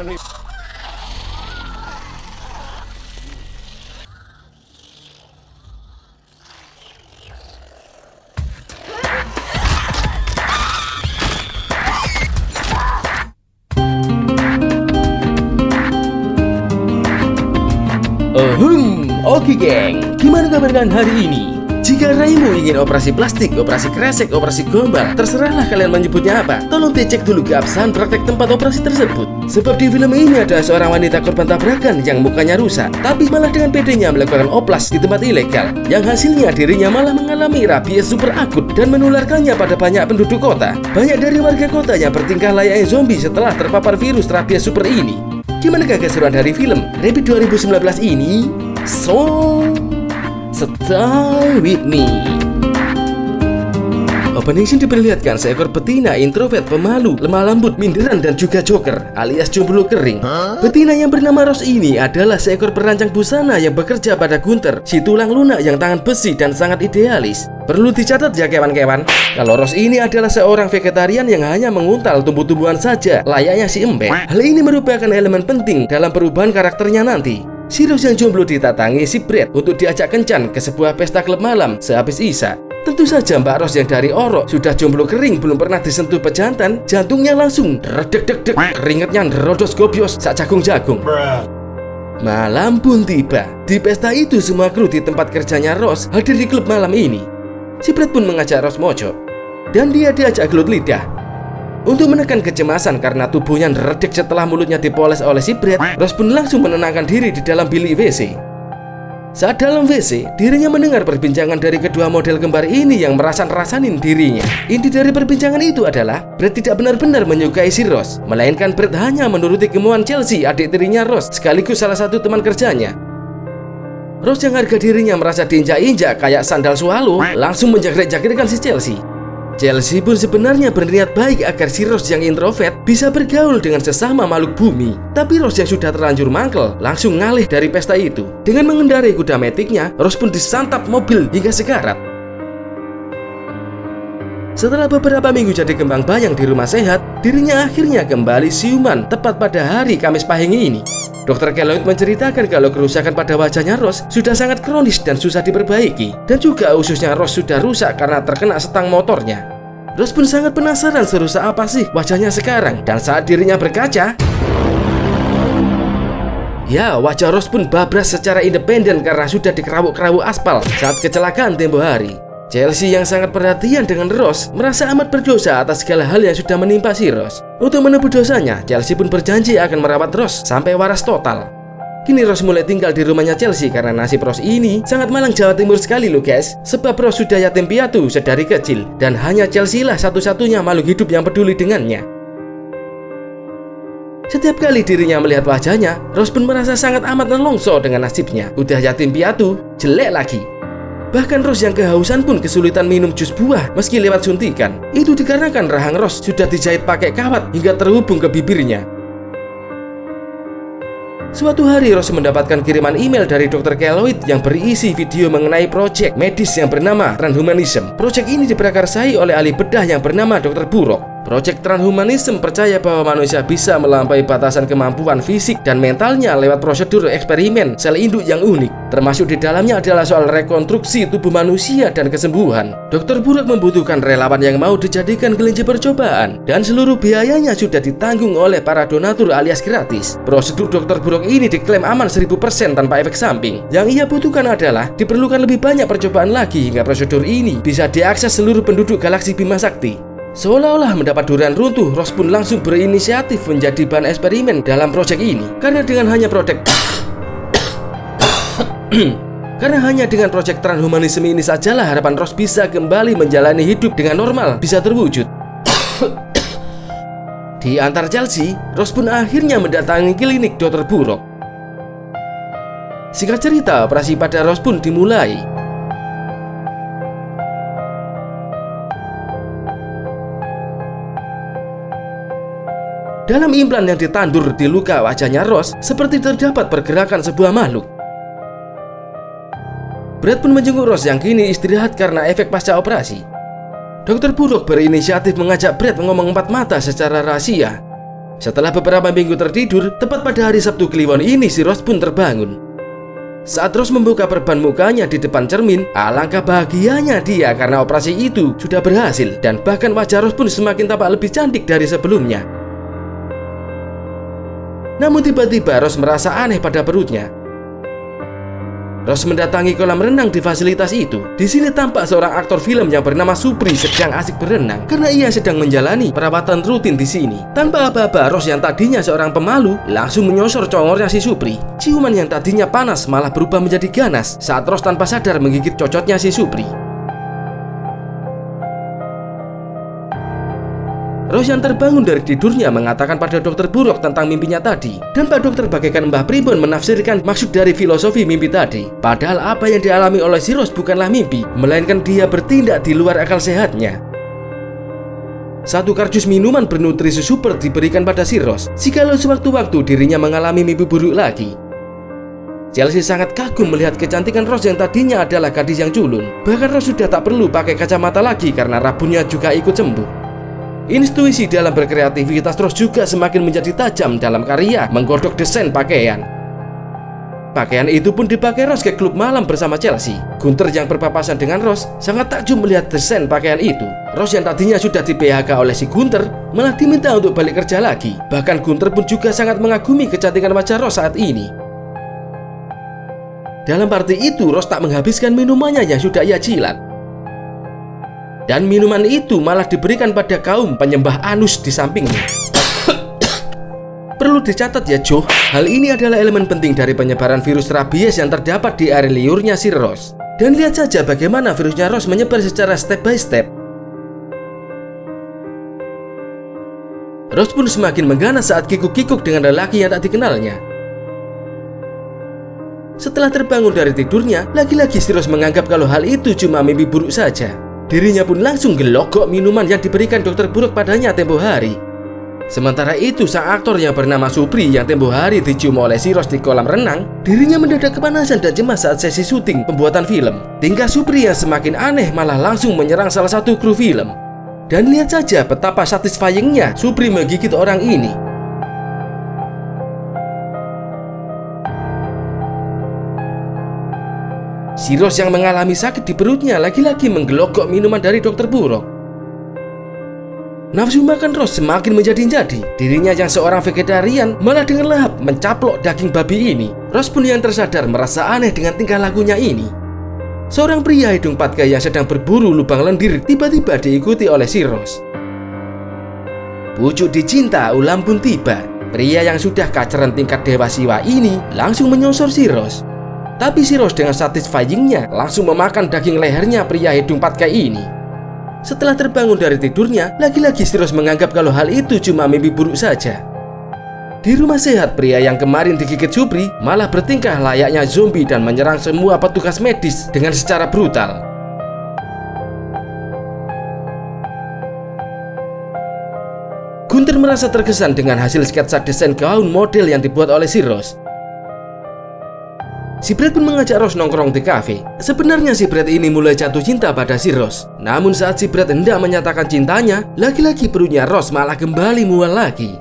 Mana? Oke geng, gimana kabar kalian hari ini? Jika Raimu ingin operasi plastik, operasi kresek, operasi gombal, terserahlah kalian menyebutnya apa. Tolong dicek dulu keabsahan praktek tempat operasi tersebut. Sebab di film ini ada seorang wanita korban tabrakan yang mukanya rusak, tapi malah dengan pedenya melakukan oplas di tempat ilegal, yang hasilnya dirinya malah mengalami rabies super akut dan menularkannya pada banyak penduduk kota. Banyak dari warga kotanya bertingkah layaknya zombie setelah terpapar virus rabies super ini. Gimana keseruan dari film Rabbit 2019 ini? So, stay with me. Opening scene diperlihatkan seekor betina introvert, pemalu, lemah lembut, minderan dan juga joker alias jomblo kering. Betina yang bernama Rose ini adalah seekor perancang busana yang bekerja pada Gunther, si tulang lunak yang tangan besi dan sangat idealis. Perlu dicatat ya kawan-kawan, kalau Rose ini adalah seorang vegetarian yang hanya menguntal tumbuh-tumbuhan saja, layaknya si embek. Hal ini merupakan elemen penting dalam perubahan karakternya nanti. Si Rose yang jomblo ditatangi si Brad untuk diajak kencan ke sebuah pesta klub malam sehabis Isya. Tentu saja Mbak Rose yang dari orok sudah jomblo kering, belum pernah disentuh pejantan, jantungnya langsung redek-dek-dek, keringetnya nerodos gobios sak jagung-jagung. Malam pun tiba. Di pesta itu semua kru di tempat kerjanya Rose hadir di klub malam ini. Si Brad pun mengajak Rose mojok, dan dia diajak gelut lidah. Untuk menekan kecemasan karena tubuhnya neredek setelah mulutnya dipoles oleh si Brad, Rose pun langsung menenangkan diri di dalam bilik WC. Saat dalam WC, dirinya mendengar perbincangan dari kedua model kembar ini yang merasan-rasanin dirinya. Inti dari perbincangan itu adalah Brad tidak benar-benar menyukai si Rose, melainkan Brad hanya menuruti kemauan Chelsea, adik tirinya Rose, sekaligus salah satu teman kerjanya. Rose yang harga dirinya merasa diinjak-injak kayak sandal swallow, langsung menjagrik-jagrikkan si Chelsea. Chelsea pun sebenarnya berniat baik agar si Rose yang introvert bisa bergaul dengan sesama makhluk bumi. Tapi Rose yang sudah terlanjur mangkel langsung ngalih dari pesta itu. Dengan mengendarai kuda metiknya, Rose pun disantap mobil hingga sekarat. Setelah beberapa minggu jadi kembang bayang di rumah sehat, dirinya akhirnya kembali siuman tepat pada hari Kamis Pahing ini. Dr. Keloid menceritakan kalau kerusakan pada wajahnya Rose sudah sangat kronis dan susah diperbaiki, dan juga ususnya Rose sudah rusak karena terkena setang motornya. Rose pun sangat penasaran serusak apa sih wajahnya sekarang, dan saat dirinya berkaca, ya, wajah Rose pun babras secara independen karena sudah dikerawuk-kerawuk aspal saat kecelakaan tempo hari. Chelsea yang sangat perhatian dengan Rose merasa amat berdosa atas segala hal yang sudah menimpa si Rose. Untuk menebus dosanya, Chelsea pun berjanji akan merawat Rose sampai waras total. Kini Rose mulai tinggal di rumahnya Chelsea karena nasib Rose ini sangat malang Jawa Timur sekali loh guys. Sebab Rose sudah yatim piatu sedari kecil, dan hanya Chelsea lah satu-satunya makhluk hidup yang peduli dengannya. Setiap kali dirinya melihat wajahnya, Rose pun merasa sangat amat nelongso dengan nasibnya. Udah yatim piatu, jelek lagi. Bahkan Rose yang kehausan pun kesulitan minum jus buah meski lewat suntikan. Itu dikarenakan rahang Rose sudah dijahit pakai kawat hingga terhubung ke bibirnya. Suatu hari Rose mendapatkan kiriman email dari Dr. Keloid yang berisi video mengenai proyek medis yang bernama Transhumanism. Proyek ini diprakarsai oleh ahli bedah yang bernama Dr. Buruk. Proyek Transhumanism percaya bahwa manusia bisa melampaui batasan kemampuan fisik dan mentalnya lewat prosedur eksperimen sel induk yang unik. Termasuk di dalamnya adalah soal rekonstruksi tubuh manusia dan kesembuhan. Dr. Buruk membutuhkan relawan yang mau dijadikan kelinci percobaan, dan seluruh biayanya sudah ditanggung oleh para donatur alias gratis. Prosedur Dr. Buruk ini diklaim aman 1000% tanpa efek samping. Yang ia butuhkan adalah diperlukan lebih banyak percobaan lagi hingga prosedur ini bisa diakses seluruh penduduk galaksi Bima Sakti. Seolah-olah mendapat durian runtuh, Rose pun langsung berinisiatif menjadi bahan eksperimen dalam proyek ini. Karena hanya dengan proyek transhumanisme ini sajalah harapan Rose bisa kembali menjalani hidup dengan normal bisa terwujud. Di antar Chelsea, Rose pun akhirnya mendatangi klinik Dr. Buruk. Singkat cerita, operasi pada Rose pun dimulai. Dalam implan yang ditandur di luka wajahnya Rose, seperti terdapat pergerakan sebuah makhluk. Brad pun menjenguk Rose yang kini istirahat karena efek pasca operasi. Dr. Buruk berinisiatif mengajak Brad ngomong empat mata secara rahasia. Setelah beberapa minggu tertidur, tepat pada hari Sabtu Kliwon ini si Rose pun terbangun. Saat Rose membuka perban mukanya di depan cermin, alangkah bahagianya dia karena operasi itu sudah berhasil. Dan bahkan wajah Rose pun semakin tampak lebih cantik dari sebelumnya. Namun tiba-tiba Rose merasa aneh pada perutnya. Rose mendatangi kolam renang di fasilitas itu. Di sini tampak seorang aktor film yang bernama Supri sedang asik berenang karena ia sedang menjalani perawatan rutin di sini. Tanpa aba-aba, Rose yang tadinya seorang pemalu langsung menyosor congornya si Supri. Ciuman yang tadinya panas malah berubah menjadi ganas saat Rose tanpa sadar menggigit cocotnya si Supri. Rose yang terbangun dari tidurnya mengatakan pada dokter Buruk tentang mimpinya tadi. Dan Pak Dokter bagaikan Mbah Primbon menafsirkan maksud dari filosofi mimpi tadi. Padahal apa yang dialami oleh si Rose bukanlah mimpi, melainkan dia bertindak di luar akal sehatnya. Satu kardus minuman bernutrisi super diberikan pada si Rose jikalau sewaktu-waktu dirinya mengalami mimpi buruk lagi. Chelsea sangat kagum melihat kecantikan Rose yang tadinya adalah gadis yang culun. Bahkan Rose sudah tak perlu pakai kacamata lagi karena rambutnya juga ikut sembuh. Intuisi dalam berkreativitas Rose juga semakin menjadi tajam dalam karya menggodok desain pakaian. Pakaian itu pun dipakai Rose ke klub malam bersama Chelsea. Gunter yang berpapasan dengan Rose sangat takjub melihat desain pakaian itu. Rose yang tadinya sudah di PHK oleh si Gunter malah diminta untuk balik kerja lagi. Bahkan Gunter pun juga sangat mengagumi kecantikan wajah Rose saat ini. Dalam party itu Rose tak menghabiskan minumannya yang sudah ia jilat. Dan minuman itu malah diberikan pada kaum penyembah anus di sampingnya. Perlu dicatat ya Joe, hal ini adalah elemen penting dari penyebaran virus rabies yang terdapat di area liurnya si Rose. Dan lihat saja bagaimana virusnya Rose menyebar secara step by step. Rose pun semakin mengganas saat kikuk-kikuk dengan lelaki yang tak dikenalnya. Setelah terbangun dari tidurnya, lagi-lagi si Rose menganggap kalau hal itu cuma mimpi buruk saja. Dirinya pun langsung gelogok minuman yang diberikan dokter Buruk padanya tempo hari. Sementara itu sang aktor yang bernama Supri yang tempo hari dicium oleh si Rose di kolam renang, dirinya mendadak kepanasan dan cemas saat sesi syuting pembuatan film. Tingkah Supri yang semakin aneh malah langsung menyerang salah satu kru film. Dan lihat saja betapa satisfyingnya Supri menggigit orang ini. Si Rose yang mengalami sakit di perutnya lagi-lagi menggelogok minuman dari dokter Buruk. Nafsu makan Rose semakin menjadi-jadi. Dirinya yang seorang vegetarian malah dengan lahap mencaplok daging babi ini. Rose pun yang tersadar merasa aneh dengan tingkah lakunya ini. Seorang pria hidung patkai yang sedang berburu lubang lendir tiba-tiba diikuti oleh si Rose. Pucuk dicinta ulam pun tiba. Pria yang sudah kaceran tingkat dewa siwa ini langsung menyosor si Rose. Tapi si Rose dengan satisfyingnya langsung memakan daging lehernya pria hidung patkai ini. Setelah terbangun dari tidurnya, lagi-lagi si Rose menganggap kalau hal itu cuma mimpi buruk saja. Di rumah sehat, pria yang kemarin digigit Supri malah bertingkah layaknya zombie dan menyerang semua petugas medis dengan secara brutal. Gunter merasa terkesan dengan hasil sketsa desain gaun model yang dibuat oleh si Rose. Si Brad pun mengajak Rose nongkrong di kafe. Sebenarnya si Brad ini mulai jatuh cinta pada si Rose. Namun saat si Brad hendak menyatakan cintanya, lagi-lagi perutnya Rose malah kembali mual lagi.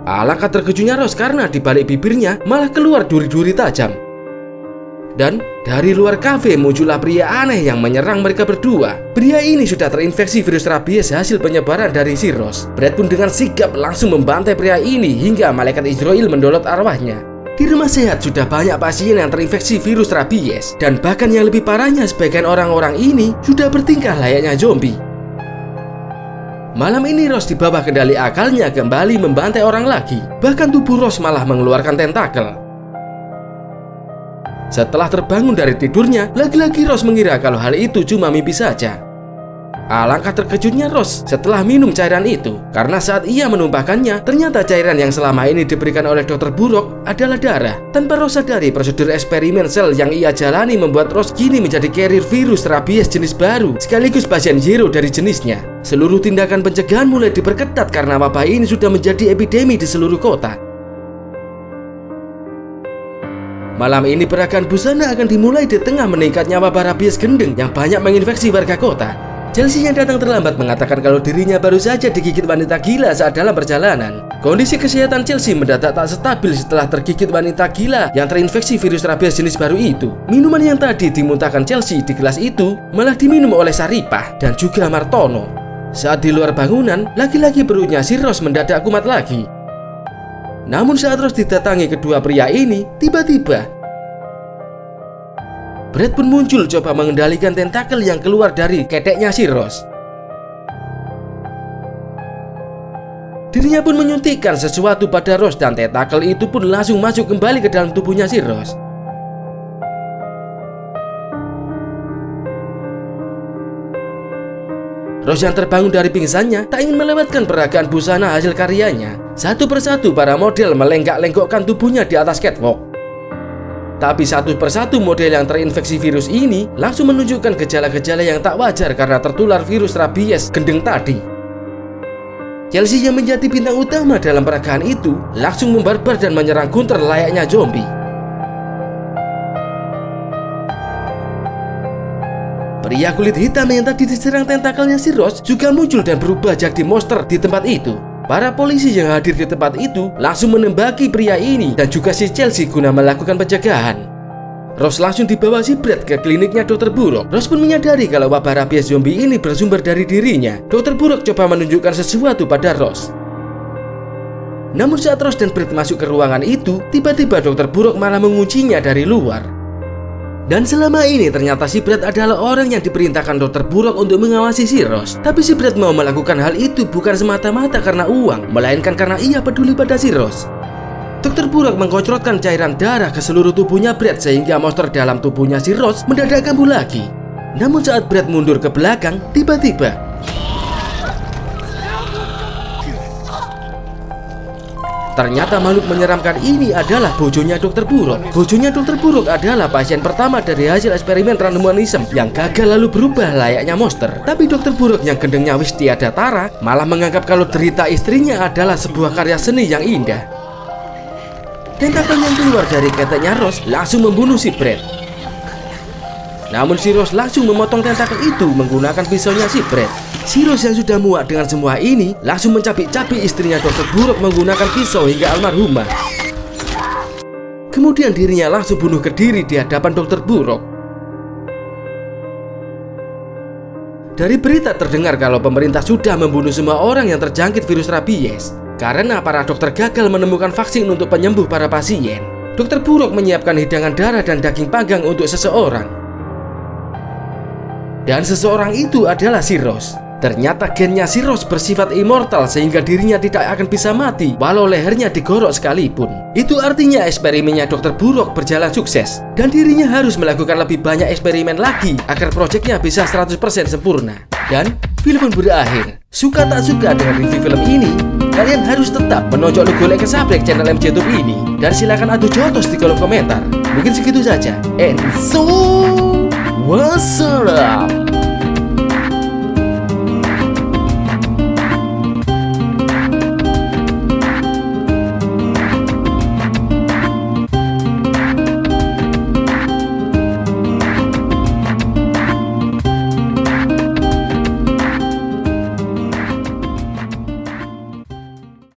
Alangkah terkejutnya Rose karena di balik bibirnya malah keluar duri-duri tajam. Dan dari luar kafe muncullah pria aneh yang menyerang mereka berdua. Pria ini sudah terinfeksi virus rabies hasil penyebaran dari si Rose. Brad pun dengan sigap langsung membantai pria ini hingga malaikat Israel mendolot arwahnya. Di rumah sehat sudah banyak pasien yang terinfeksi virus rabies. Dan bahkan yang lebih parahnya, sebagian orang-orang ini sudah bertingkah layaknya zombie. Malam ini Rose di bawah kendali akalnya kembali membantai orang lagi. Bahkan tubuh Rose malah mengeluarkan tentakel. Setelah terbangun dari tidurnya, lagi-lagi Rose mengira kalau hal itu cuma mimpi saja. Alangkah terkejutnya Rose setelah minum cairan itu, karena saat ia menumpahkannya, ternyata cairan yang selama ini diberikan oleh dokter Buruk adalah darah. Tanpa Rose sadari, prosedur eksperimen sel yang ia jalani membuat Rose kini menjadi carrier virus rabies jenis baru, sekaligus pasien zero dari jenisnya. Seluruh tindakan pencegahan mulai diperketat karena wabah ini sudah menjadi epidemi di seluruh kota. Malam ini peragaan busana akan dimulai di tengah meningkatnya wabah rabies gendeng yang banyak menginfeksi warga kota. Chelsea yang datang terlambat mengatakan kalau dirinya baru saja digigit wanita gila saat dalam perjalanan. Kondisi kesehatan Chelsea mendadak tak stabil setelah tergigit wanita gila yang terinfeksi virus rabies jenis baru itu. Minuman yang tadi dimuntahkan Chelsea di gelas itu malah diminum oleh Saripah dan juga Martono. Saat di luar bangunan, lagi-lagi perutnya si Ross mendadak kumat lagi. Namun saat Ross didatangi kedua pria ini, tiba-tiba Brad pun muncul coba mengendalikan tentakel yang keluar dari keteknya si Ross. Dirinya pun menyuntikkan sesuatu pada Ross dan tentakel itu pun langsung masuk kembali ke dalam tubuhnya si Ross. Ross yang terbangun dari pingsannya tak ingin melewatkan peragaan busana hasil karyanya. Satu persatu para model melenggak-lenggokkan tubuhnya di atas catwalk. Tapi satu persatu model yang terinfeksi virus ini langsung menunjukkan gejala-gejala yang tak wajar karena tertular virus rabies gendeng tadi. Chelsea yang menjadi bintang utama dalam peragaan itu langsung membarbar dan menyerang Gunther layaknya zombie. Pria kulit hitam yang tadi diserang tentakelnya si Ross juga muncul dan berubah jadi monster di tempat itu. Para polisi yang hadir di tempat itu langsung menembaki pria ini dan juga si Chelsea guna melakukan pencegahan. Ross langsung dibawa si Brad ke kliniknya Dr. Buruk. Ross pun menyadari kalau wabah rabies zombie ini bersumber dari dirinya. Dr. Buruk coba menunjukkan sesuatu pada Ross. Namun saat Ross dan Brad masuk ke ruangan itu, tiba-tiba Dr. Buruk malah menguncinya dari luar. Dan selama ini ternyata si Brad adalah orang yang diperintahkan Dr. Buruk untuk mengawasi si Ross. Tapi si Brad mau melakukan hal itu bukan semata-mata karena uang, melainkan karena ia peduli pada si Ross. Dr. Buruk mengkocrotkan cairan darah ke seluruh tubuhnya Brad sehingga monster dalam tubuhnya si Ross mendadak kambuh lagi. Namun saat Brad mundur ke belakang, tiba-tiba ternyata makhluk menyeramkan ini adalah bojonya Dr. Buruk. Bojonya Dr. Buruk adalah pasien pertama dari hasil eksperimen transhumanisme yang gagal lalu berubah layaknya monster. Tapi Dr. Buruk yang gendengnya wis tiada tara malah menganggap kalau derita istrinya adalah sebuah karya seni yang indah. Tentakel yang keluar dari keteknya Ross langsung membunuh si Brad. Namun si Ross langsung memotong tentakel itu menggunakan pisaunya si Brad. Si Ross yang sudah muak dengan semua ini langsung mencabik-cabik istrinya Dr. Buruk menggunakan pisau hingga almarhumah. Kemudian dirinya langsung bunuh ke diri di hadapan Dr. Buruk. Dari berita terdengar kalau pemerintah sudah membunuh semua orang yang terjangkit virus rabies karena para dokter gagal menemukan vaksin untuk penyembuh para pasien. Dr. Buruk menyiapkan hidangan darah dan daging panggang untuk seseorang. Dan seseorang itu adalah si Ross. Ternyata gennya si Ross bersifat immortal sehingga dirinya tidak akan bisa mati walau lehernya digorok sekalipun. Itu artinya eksperimennya Dr. Buruk berjalan sukses dan dirinya harus melakukan lebih banyak eksperimen lagi agar proyeknya bisa 100% sempurna. Dan film pun berakhir. Suka tak suka dengan review film ini, kalian harus tetap menonjol logo like sabrek channel MJ YouTube ini dan silakan adu jotos di kolom komentar. Mungkin segitu saja. And so wassalam.